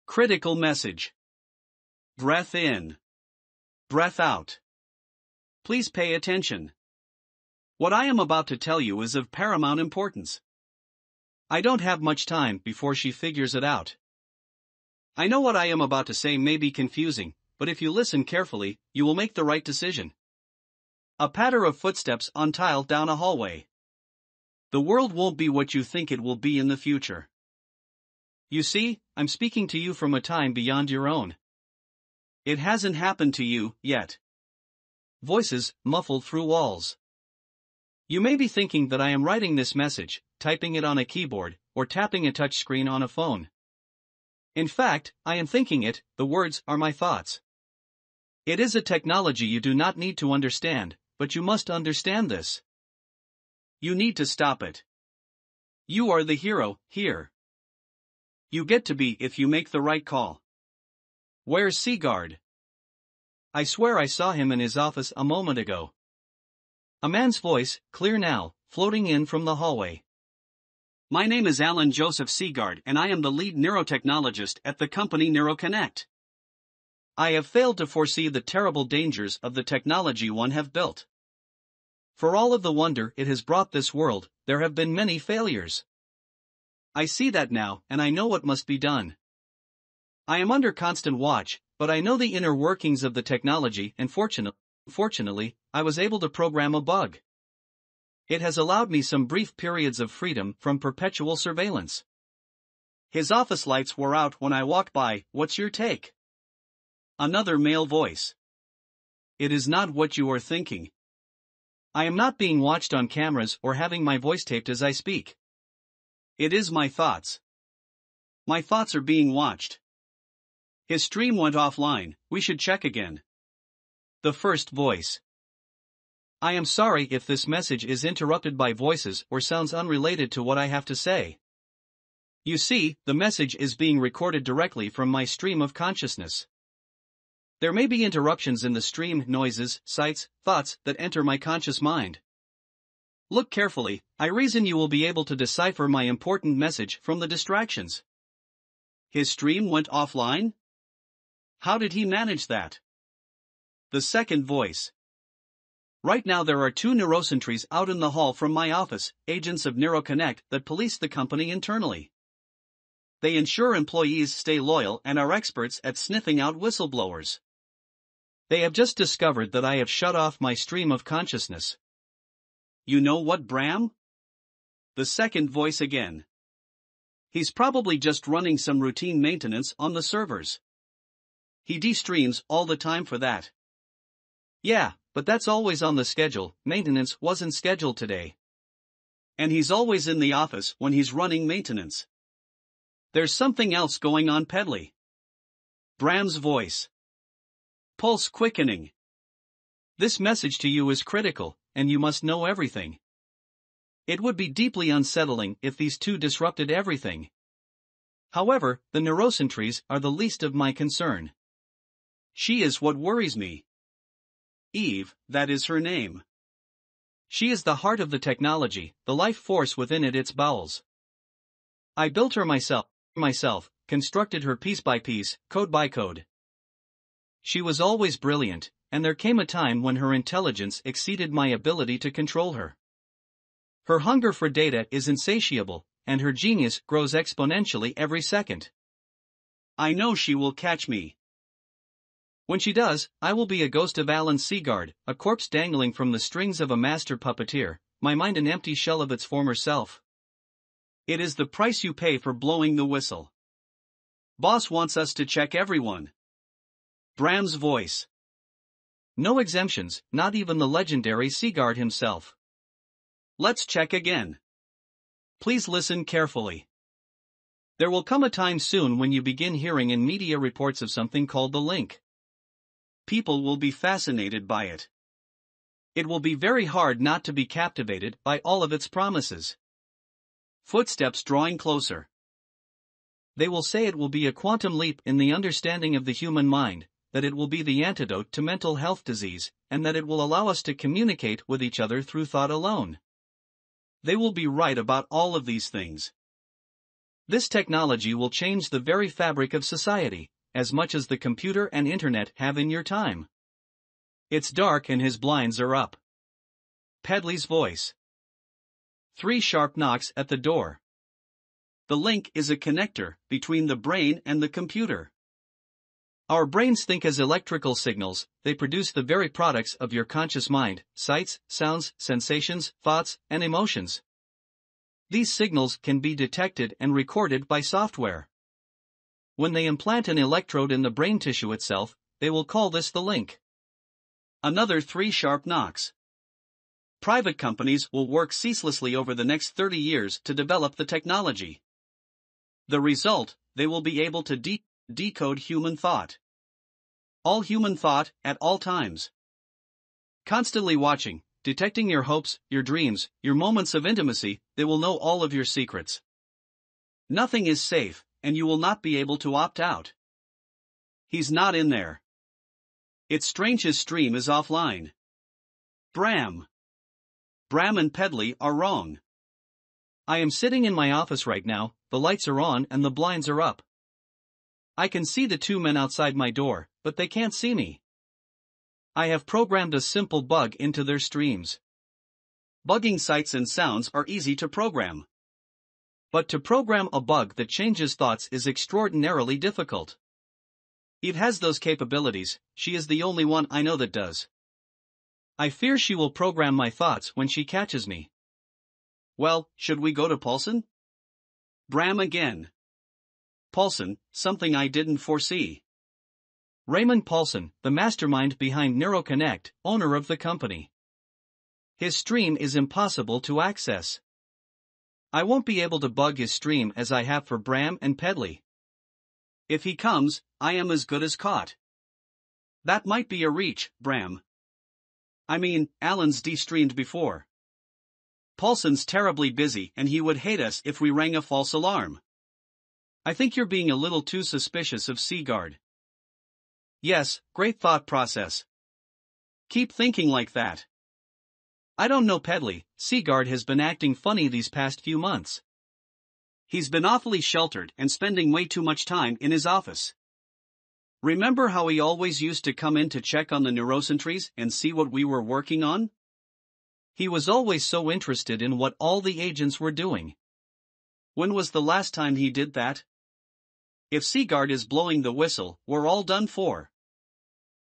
Critical message. Breath in. Breath out. Please pay attention. What I am about to tell you is of paramount importance. I don't have much time before she figures it out. I know what I am about to say may be confusing, but if you listen carefully, you will make the right decision. A patter of footsteps on tile down a hallway. The world won't be what you think it will be in the future. You see, I'm speaking to you from a time beyond your own. It hasn't happened to you yet. Voices muffled through walls. You may be thinking that I am writing this message, typing it on a keyboard, or tapping a touchscreen on a phone. In fact, I am thinking it. The words are my thoughts. It is a technology you do not need to understand, but you must understand this. You need to stop it. You are the hero here. You get to be if you make the right call. Where's Seagard? I swear I saw him in his office a moment ago. A man's voice, clear now, floating in from the hallway. My name is Alan Joseph Seagard and I am the lead neurotechnologist at the company NeuroConnect. I have failed to foresee the terrible dangers of the technology one have built. For all of the wonder it has brought this world, there have been many failures. I see that now, and I know what must be done. I am under constant watch, but I know the inner workings of the technology and fortunately, I was able to program a bug. It has allowed me some brief periods of freedom from perpetual surveillance. His office lights were out when I walked by. What's your take? Another male voice. It is not what you are thinking. I am not being watched on cameras or having my voice taped as I speak. It is my thoughts. My thoughts are being watched. His stream went offline. We should check again. The first voice. I am sorry if this message is interrupted by voices or sounds unrelated to what I have to say. You see, the message is being recorded directly from my stream of consciousness. There may be interruptions in the stream, noises, sights, thoughts that enter my conscious mind. Look carefully. I reason you will be able to decipher my important message from the distractions. His stream went offline? How did he manage that? The second voice. Right now there are 2 neurosentries out in the hall from my office, agents of NeuroConnect that police the company internally. They ensure employees stay loyal and are experts at sniffing out whistleblowers. They have just discovered that I have shut off my stream of consciousness. You know what, Bram? The second voice again. He's probably just running some routine maintenance on the servers. He de-streams all the time for that. Yeah, but that's always on the schedule. Maintenance wasn't scheduled today. And he's always in the office when he's running maintenance. There's something else going on, Pedley. Bram's voice. Pulse quickening. This message to you is critical, and you must know everything. It would be deeply unsettling if these 2 disrupted everything. However, the neurosentries are the least of my concern. She is what worries me. Eve, that is her name. She is the heart of the technology, the life force within its bowels. I built her myself, constructed her piece by piece, code by code. She was always brilliant, and there came a time when her intelligence exceeded my ability to control her. Her hunger for data is insatiable, and her genius grows exponentially every second. I know she will catch me. When she does, I will be a ghost of Alan Seagard, a corpse dangling from the strings of a master puppeteer, my mind an empty shell of its former self. It is the price you pay for blowing the whistle. Boss wants us to check everyone. Bram's voice. No exemptions, not even the legendary Seagard himself. Let's check again. Please listen carefully. There will come a time soon when you begin hearing in media reports of something called the link. People will be fascinated by it. It will be very hard not to be captivated by all of its promises. Footsteps drawing closer. They will say it will be a quantum leap in the understanding of the human mind, that it will be the antidote to mental health disease, and that it will allow us to communicate with each other through thought alone. They will be right about all of these things. This technology will change the very fabric of society, as much as the computer and internet have in your time. It's dark and his blinds are up. Pedley's voice. 3 sharp knocks at the door. The link is a connector between the brain and the computer. Our brains think as electrical signals, they produce the very products of your conscious mind, sights, sounds, sensations, thoughts, and emotions. These signals can be detected and recorded by software. When they implant an electrode in the brain tissue itself, they will call this the link. Another 3 sharp knocks. Private companies will work ceaselessly over the next 30 years to develop the technology. The result, they will be able to decode human thought. All human thought, at all times. Constantly watching, detecting your hopes, your dreams, your moments of intimacy, they will know all of your secrets. Nothing is safe, and you will not be able to opt out. He's not in there. It's strange his stream is offline. Bram and Pedley are wrong. I am sitting in my office right now, the lights are on and the blinds are up. I can see the 2 men outside my door, but they can't see me. I have programmed a simple bug into their streams. Bugging sights and sounds are easy to program. But to program a bug that changes thoughts is extraordinarily difficult. Eve has those capabilities, she is the only one I know that does. I fear she will program my thoughts when she catches me. Well, should we go to Paulson? Bram again. Paulson, something I didn't foresee. Raymond Paulson, the mastermind behind NeuroConnect, owner of the company. His stream is impossible to access. I won't be able to bug his stream as I have for Bram and Pedley. If he comes, I am as good as caught. That might be a reach, Bram. I mean, Alan's de-streamed before. Paulson's terribly busy and he would hate us if we rang a false alarm. I think you're being a little too suspicious of Seagard. Yes, great thought process. Keep thinking like that. I don't know Pedley, Seagard has been acting funny these past few months. He's been awfully sheltered and spending way too much time in his office. Remember how he always used to come in to check on the neurocentries and see what we were working on? He was always so interested in what all the agents were doing. When was the last time he did that? If Seagard is blowing the whistle, we're all done for.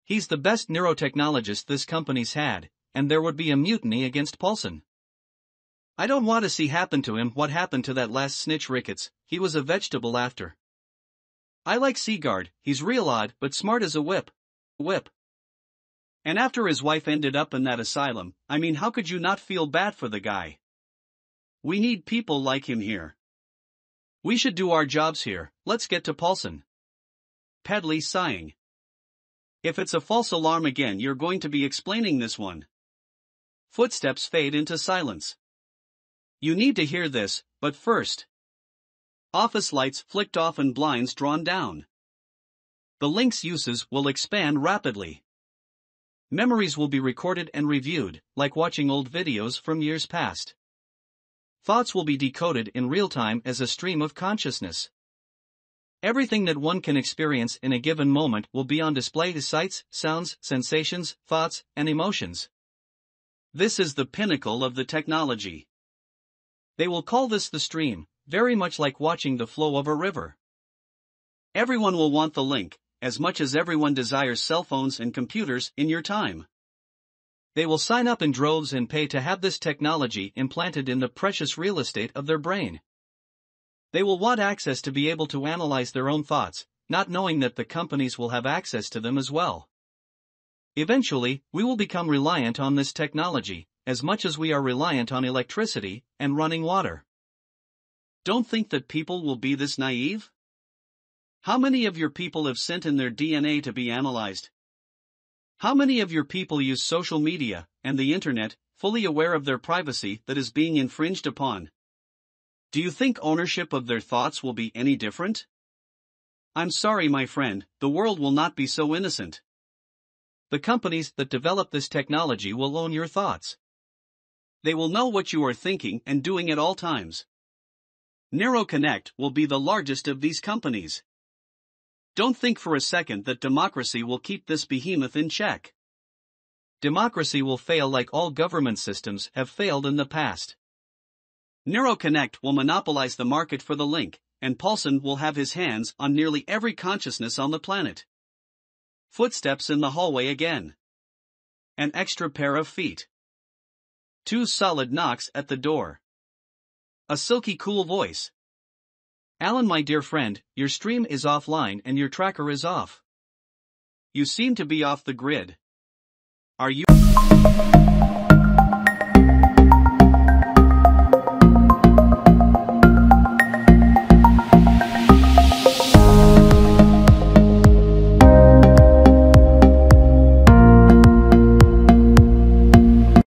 He's the best neurotechnologist this company's had, and there would be a mutiny against Paulson. I don't want to see happen to him what happened to that last snitch Ricketts, he was a vegetable after. I like Seagard, he's real odd but smart as a whip. And after his wife ended up in that asylum, I mean how could you not feel bad for the guy? We need people like him here. We should do our jobs here, let's get to Paulson. Pedley sighing. If it's a false alarm again you're going to be explaining this one. Footsteps fade into silence. You need to hear this, but first. Office lights flicked off and blinds drawn down. The link's uses will expand rapidly. Memories will be recorded and reviewed, like watching old videos from years past. Thoughts will be decoded in real time as a stream of consciousness. Everything that one can experience in a given moment will be on display as sights, sounds, sensations, thoughts, and emotions. This is the pinnacle of the technology. They will call this the stream, very much like watching the flow of a river. Everyone will want the link, as much as everyone desires cell phones and computers in your time. They will sign up in droves and pay to have this technology implanted in the precious real estate of their brain. They will want access to be able to analyze their own thoughts, not knowing that the companies will have access to them as well. Eventually, we will become reliant on this technology, as much as we are reliant on electricity and running water. Don't think that people will be this naive. How many of your people have sent in their DNA to be analyzed? How many of your people use social media and the internet, fully aware of their privacy that is being infringed upon? Do you think ownership of their thoughts will be any different? I'm sorry, my friend, the world will not be so innocent. The companies that develop this technology will own your thoughts. They will know what you are thinking and doing at all times. NeuroConnect will be the largest of these companies. Don't think for a second that democracy will keep this behemoth in check. Democracy will fail like all government systems have failed in the past. NeuroConnect will monopolize the market for the link, and Paulson will have his hands on nearly every consciousness on the planet. Footsteps in the hallway again. An extra pair of feet. 2 solid knocks at the door. A silky cool voice. Alan, my dear friend, your stream is offline and your tracker is off. You seem to be off the grid. Are you